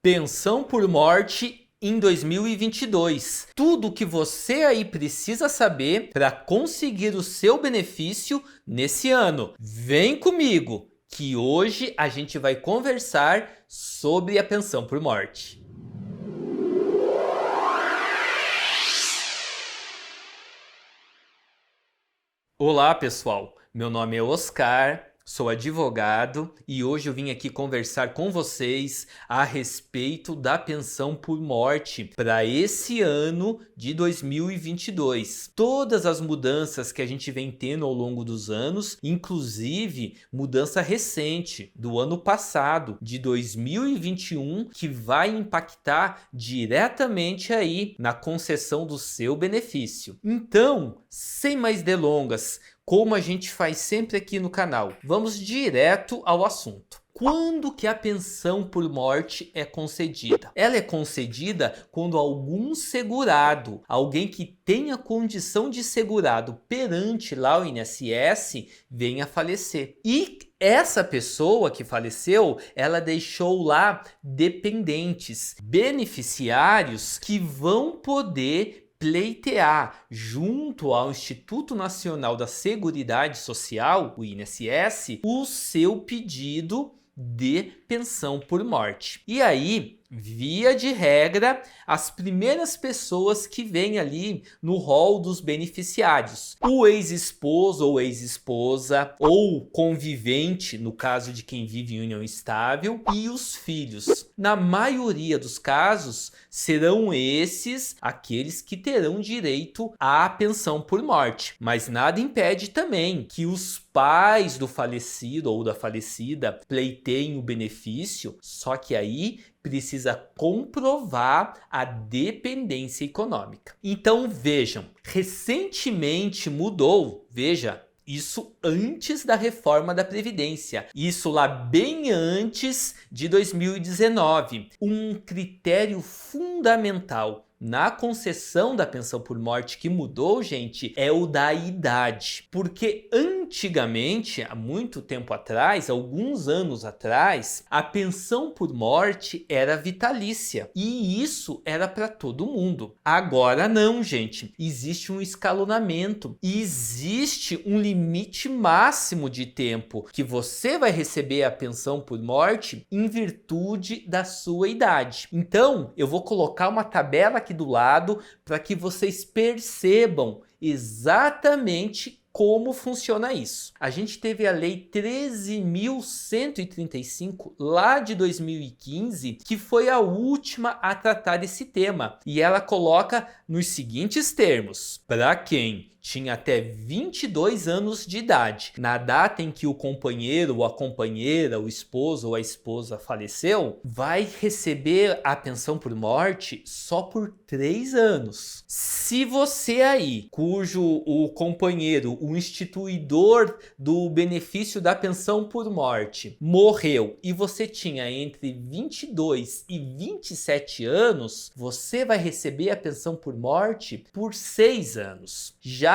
Pensão por morte em 2022. Tudo o que você aí precisa saber para conseguir o seu benefício nesse ano. Vem comigo, que hoje a gente vai conversar sobre a pensão por morte. Olá, pessoal. Meu nome é Oscar. Sou advogado e hoje eu vim aqui conversar com vocês a respeito da pensão por morte para esse ano de 2022. Todas as mudanças que a gente vem tendo ao longo dos anos, inclusive mudança recente do ano passado, de 2021, que vai impactar diretamente aí na concessão do seu benefício. Então, sem mais delongas, como a gente faz sempre aqui no canal, vamos direto ao assunto. Quando que a pensão por morte é concedida? Ela é concedida quando algum segurado, alguém que tenha condição de segurado perante lá o INSS, venha a falecer. E essa pessoa que faleceu, ela deixou lá dependentes, beneficiários que vão poder pleitear junto ao Instituto Nacional da Seguridade Social, o INSS, o seu pedido de pensão por morte. E aí, via de regra, as primeiras pessoas que vêm ali no rol dos beneficiários, o ex-esposo ou ex-esposa, ou convivente, no caso de quem vive em união estável, e os filhos. Na maioria dos casos, serão esses aqueles que terão direito à pensão por morte. Mas nada impede também que os pais do falecido ou da falecida pleiteiem o benefício, só que aí precisa comprovar a dependência econômica. Então vejam, recentemente mudou, veja, isso antes da reforma da Previdência, isso lá bem antes de 2019, um critério fundamental na concessão da pensão por morte que mudou, gente, é o da idade. Porque antigamente, há muito tempo atrás, alguns anos atrás, a pensão por morte era vitalícia. E isso era para todo mundo. Agora não, gente. Existe um escalonamento. Existe um limite máximo de tempo que você vai receber a pensão por morte em virtude da sua idade. Então, eu vou colocar uma tabela aqui do lado para que vocês percebam exatamente como funciona isso. A gente teve a Lei 13.135 lá de 2015, que foi a última a tratar desse tema. E ela coloca nos seguintes termos: para quem tinha até 22 anos de idade, na data em que o companheiro ou a companheira, o esposo ou a esposa faleceu, vai receber a pensão por morte só por 3 anos. Se você aí, cujo o companheiro, o instituidor do benefício da pensão por morte, morreu e você tinha entre 22 e 27 anos, você vai receber a pensão por morte por 6 anos. Já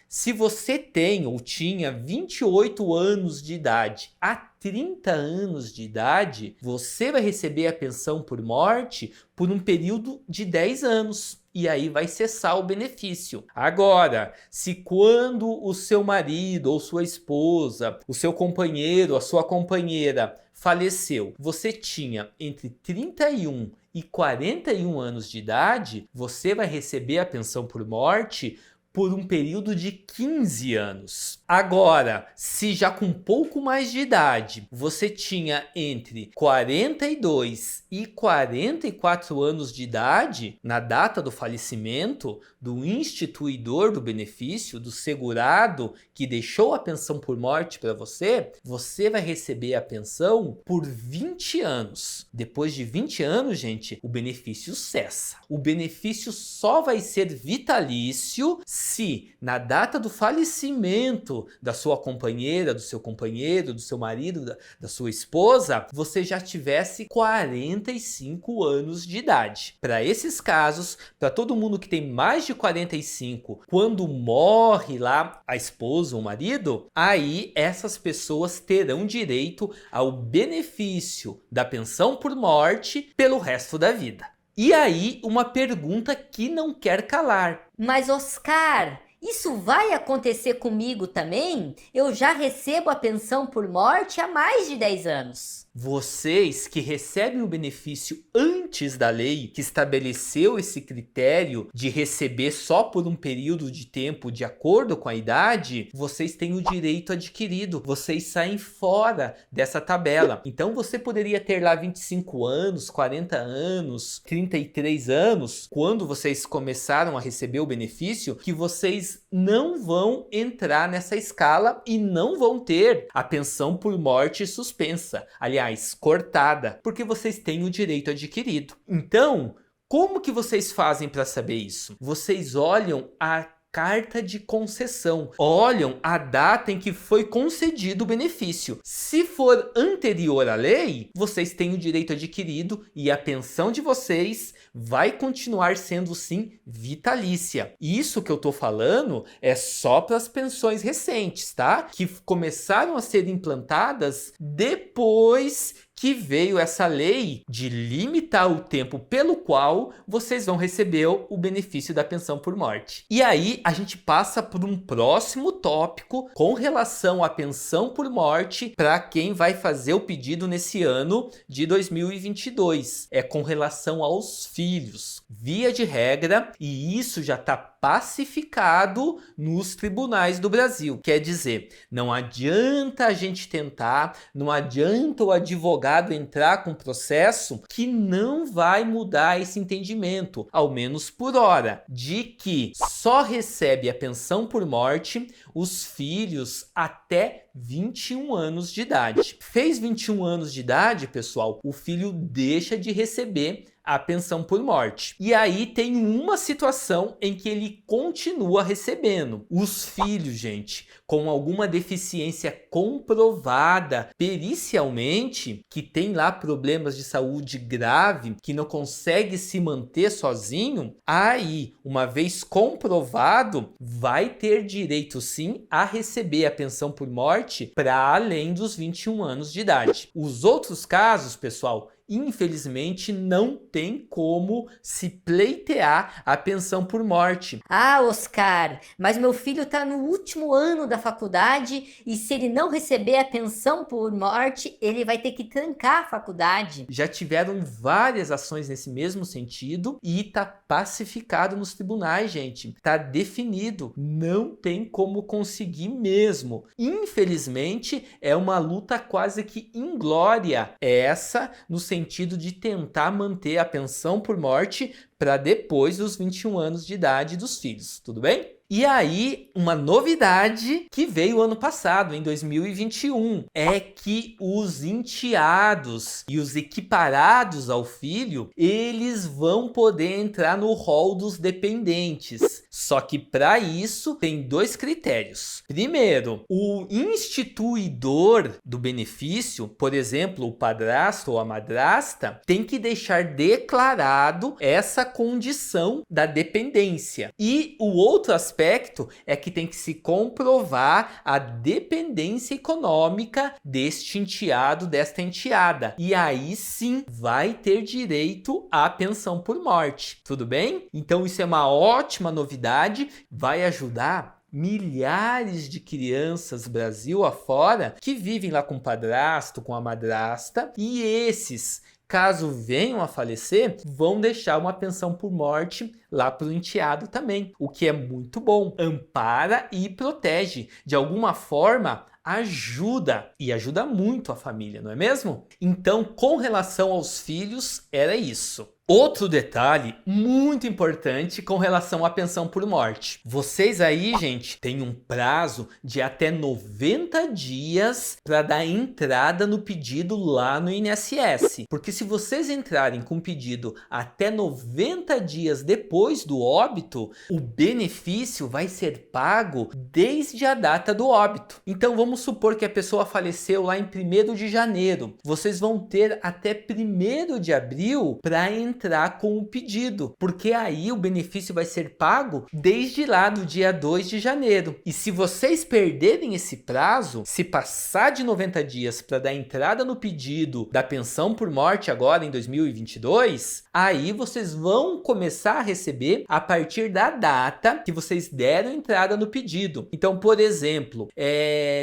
se você tem ou tinha 28 anos de idade a 30 anos de idade, você vai receber a pensão por morte por um período de 10 anos. E aí vai cessar o benefício. Agora, se quando o seu marido ou sua esposa, o seu companheiro, a sua companheira faleceu, você tinha entre 31 e 41 anos de idade, você vai receber a pensão por morte por um período de 15 anos. Agora, se já com um pouco mais de idade, você tinha entre 42 e 44 anos de idade, na data do falecimento do instituidor do benefício, do segurado que deixou a pensão por morte para você, você vai receber a pensão por 20 anos. Depois de 20 anos, gente, o benefício cessa. O benefício só vai ser vitalício se na data do falecimento da sua companheira, do seu companheiro, do seu marido, da sua esposa, você já tivesse 45 anos de idade. Para esses casos, para todo mundo que tem mais de 45, quando morre lá a esposa ou o marido, aí essas pessoas terão direito ao benefício da pensão por morte pelo resto da vida. E aí, uma pergunta que não quer calar. Mas Oscar, isso vai acontecer comigo também? Eu já recebo a pensão por morte há mais de 10 anos. Vocês que recebem o benefício antes da lei, que estabeleceu esse critério de receber só por um período de tempo de acordo com a idade, vocês têm o direito adquirido, vocês saem fora dessa tabela. Então você poderia ter lá 25 anos, 40 anos, 33 anos, quando vocês começaram a receber o benefício, que vocês não vão entrar nessa escala e não vão ter a pensão por morte suspensa. Aliás, cortada, porque vocês têm o direito adquirido. Então, como que vocês fazem para saber isso? Vocês olham a carta de concessão, olham a data em que foi concedido o benefício. Se for anterior à lei, vocês têm o direito adquirido e a pensão de vocês vai continuar sendo sim vitalícia. Isso que eu tô falando é só para as pensões recentes, tá? Que começaram a ser implantadas depois que veio essa lei de limitar o tempo pelo qual vocês vão receber o benefício da pensão por morte. E aí a gente passa por um próximo tópico com relação à pensão por morte para quem vai fazer o pedido nesse ano de 2022. É com relação aos filhos. Via de regra, e isso já está pacificado nos tribunais do Brasil. Quer dizer, não adianta a gente tentar, não adianta o advogado entrar com processo que não vai mudar esse entendimento, ao menos por hora, de que só recebe a pensão por morte os filhos até 21 anos de idade. Fez 21 anos de idade, pessoal, o filho deixa de receber a pensão por morte. E aí tem uma situação em que ele continua recebendo. Os filhos, gente, com alguma deficiência comprovada pericialmente, que tem lá problemas de saúde grave, que não consegue se manter sozinho, aí, uma vez comprovado, vai ter direito sim a receber a pensão por morte para além dos 21 anos de idade. Os outros casos, pessoal, infelizmente não tem como se pleitear a pensão por morte. Ah, Oscar, mas meu filho está no último ano da faculdade e se ele não receber a pensão por morte, ele vai ter que trancar a faculdade. Já tiveram várias ações nesse mesmo sentido e está pacificado nos tribunais, gente. Está definido, não tem como conseguir mesmo. Infelizmente, é uma luta quase que inglória essa, no sentido de tentar manter a pensão por morte para depois dos 21 anos de idade dos filhos, tudo bem? E aí, uma novidade que veio ano passado, em 2021, é que os enteados e os equiparados ao filho, eles vão poder entrar no rol dos dependentes. Só que para isso tem dois critérios. Primeiro, o instituidor do benefício, por exemplo, o padrasto ou a madrasta, tem que deixar declarado essa condição da dependência. E o outro aspecto é que tem que se comprovar a dependência econômica deste enteado, desta enteada. E aí sim vai ter direito à pensão por morte. Tudo bem? Então isso é uma ótima novidade, vai ajudar milhares de crianças Brasil afora que vivem lá com o padrasto, com a madrasta, e esses, caso venham a falecer, vão deixar uma pensão por morte lá para o enteado também, o que é muito bom. Ampara e protege. De alguma forma, ajuda, e ajuda muito a família, não é mesmo? Então, com relação aos filhos, era isso. Outro detalhe muito importante com relação à pensão por morte. Vocês aí, gente, têm um prazo de até 90 dias para dar entrada no pedido lá no INSS. Porque se vocês entrarem com pedido até 90 dias depois do óbito, o benefício vai ser pago desde a data do óbito. Então vamos supor que a pessoa faleceu lá em 1º de janeiro. Vocês vão ter até 1º de abril para entrar com o pedido, porque aí o benefício vai ser pago desde lá do dia 2 de janeiro. E se vocês perderem esse prazo, se passar de 90 dias para dar entrada no pedido da pensão por morte agora em 2022, aí vocês vão começar a receber a partir da data que vocês deram entrada no pedido. Então, por exemplo,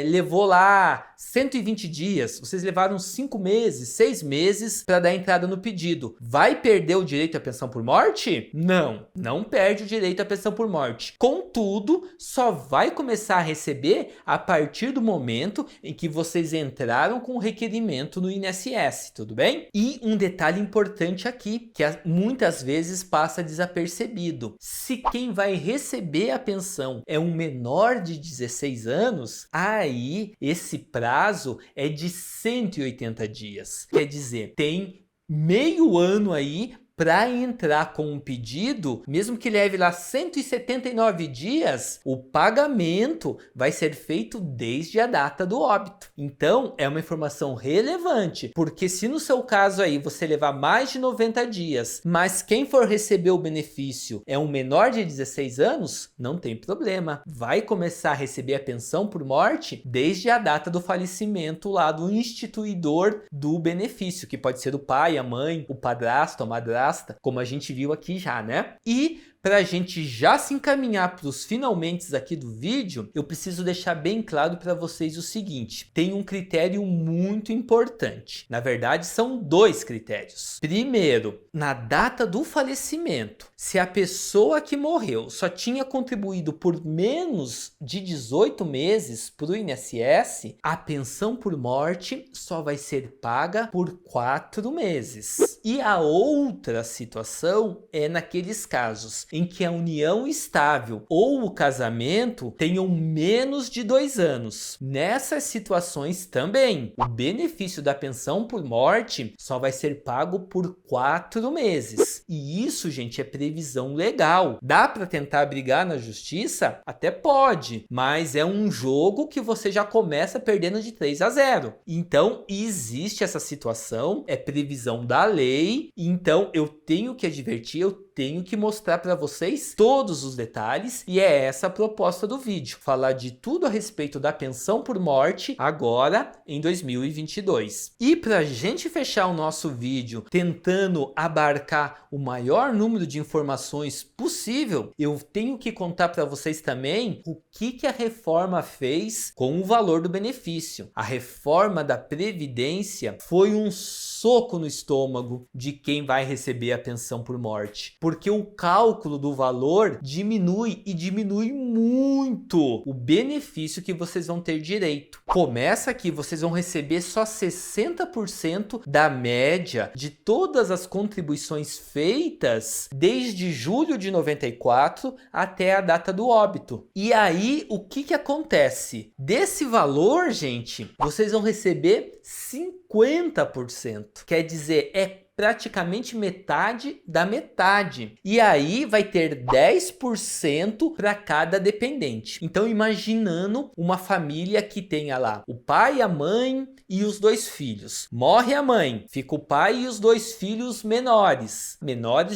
levou lá 120 dias, vocês levaram 5 meses, 6 meses para dar entrada no pedido. Vai perder o direito à pensão por morte? Não, não perde o direito à pensão por morte. Contudo, só vai começar a receber a partir do momento em que vocês entraram com o requerimento no INSS, tudo bem? E um detalhe importante aqui, que muitas vezes passa desapercebido. Se quem vai receber a pensão é um menor de 16 anos, aí esse prazo é de 180 dias. Quer dizer, tem meio ano aí para entrar com um pedido, mesmo que leve lá 179 dias, o pagamento vai ser feito desde a data do óbito. Então, é uma informação relevante, porque se no seu caso aí você levar mais de 90 dias, mas quem for receber o benefício é um menor de 16 anos, não tem problema. Vai começar a receber a pensão por morte desde a data do falecimento lá do instituidor do benefício, que pode ser o pai, a mãe, o padrasto, a madrasta, como a gente viu aqui já, né? E para a gente já se encaminhar para os finalmente aqui do vídeo, eu preciso deixar bem claro para vocês o seguinte: tem um critério muito importante. Na verdade, são 2 critérios. Primeiro, na data do falecimento, se a pessoa que morreu só tinha contribuído por menos de 18 meses para o INSS, a pensão por morte só vai ser paga por 4 meses. E a outra situação é naqueles casos em que a união estável ou o casamento tenham menos de 2 anos. Nessas situações também, o benefício da pensão por morte só vai ser pago por 4 meses. E isso, gente, é previsão legal. Dá para tentar brigar na justiça? Até pode, mas é um jogo que você já começa perdendo de 3-0. Então, existe essa situação, é previsão da lei, então eu tenho que advertir, eu tenho que mostrar para vocês todos os detalhes, e é essa a proposta do vídeo, falar de tudo a respeito da pensão por morte agora em 2022. E para a gente fechar o nosso vídeo tentando abarcar o maior número de informações possível, eu tenho que contar para vocês também o que a reforma fez com o valor do benefício. A reforma da Previdência foi um soco no estômago de quem vai receber a pensão por morte, porque o cálculo do valor diminui e diminui muito o benefício que vocês vão ter direito. Começa aqui, vocês vão receber só 60% da média de todas as contribuições feitas desde julho de 94 até a data do óbito. E aí, o que acontece? Desse valor, gente, vocês vão receber 50%. Quer dizer, é praticamente metade da metade. E aí vai ter 10% para cada dependente. Então, imaginando uma família que tenha lá o pai, a mãe e os 2 filhos. Morre a mãe, fica o pai e os 2 filhos menores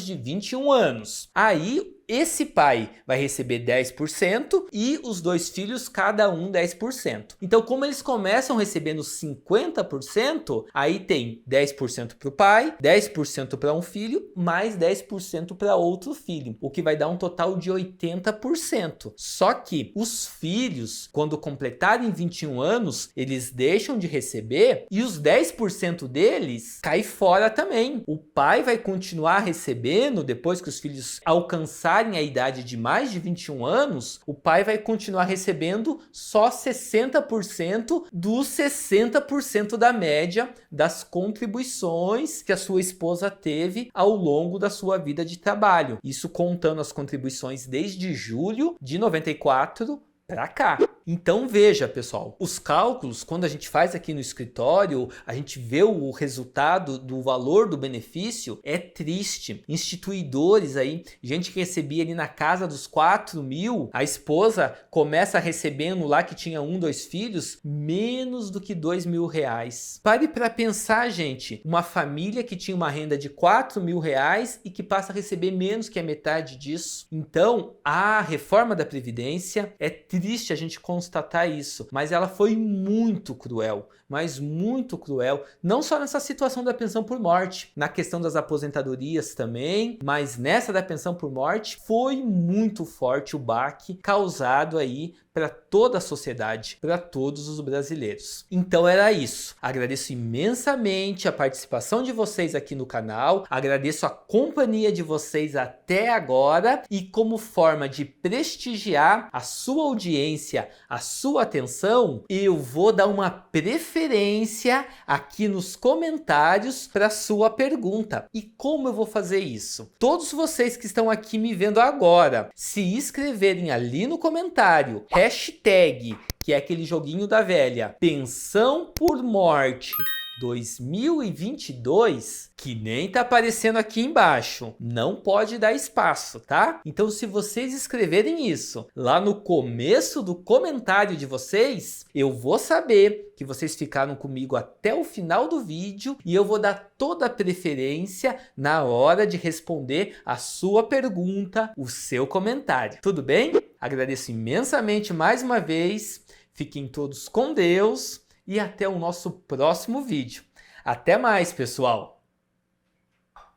de 21 anos. Aí, esse pai vai receber 10% e os 2 filhos, cada um 10%. Então, como eles começam recebendo 50%, aí tem 10% para o pai, 10% para um filho, mais 10% para outro filho, o que vai dar um total de 80%. Só que os filhos, quando completarem 21 anos, eles deixam de receber e os 10% deles cai fora também. O pai vai continuar recebendo depois que os filhos alcançarem passarem a idade de mais de 21 anos, o pai vai continuar recebendo só 60% dos 60% da média das contribuições que a sua esposa teve ao longo da sua vida de trabalho. Isso contando as contribuições desde julho de 94 para cá. Então veja, pessoal, os cálculos, quando a gente faz aqui no escritório, a gente vê o resultado do valor do benefício, é triste. Instituidores aí, gente que recebia ali na casa dos 4 mil, a esposa começa recebendo lá, que tinha 1, 2 filhos, menos do que 2 mil reais. Pare para pensar, gente, uma família que tinha uma renda de 4 mil reais e que passa a receber menos que a metade disso. Então, a reforma da Previdência, é triste a gente constatar isso, mas ela foi muito cruel, mas muito cruel, não só nessa situação da pensão por morte, na questão das aposentadorias também, mas nessa da pensão por morte foi muito forte o baque causado aí para toda a sociedade, para todos os brasileiros. Então era isso. Agradeço imensamente a participação de vocês aqui no canal, agradeço a companhia de vocês até agora e como forma de prestigiar a sua audiência, a sua atenção, eu vou dar uma preferência aqui nos comentários para sua pergunta. E como eu vou fazer isso? Todos vocês que estão aqui me vendo agora, se inscreverem ali no comentário, hashtag, que é aquele joguinho da velha, pensão por morte 2022, que nem tá aparecendo aqui embaixo, não pode dar espaço, tá? Então se vocês escreverem isso lá no começo do comentário de vocês, eu vou saber que vocês ficaram comigo até o final do vídeo e eu vou dar toda a preferência na hora de responder a sua pergunta, o seu comentário. Tudo bem? Agradeço imensamente mais uma vez, fiquem todos com Deus e até o nosso próximo vídeo. Até mais, pessoal!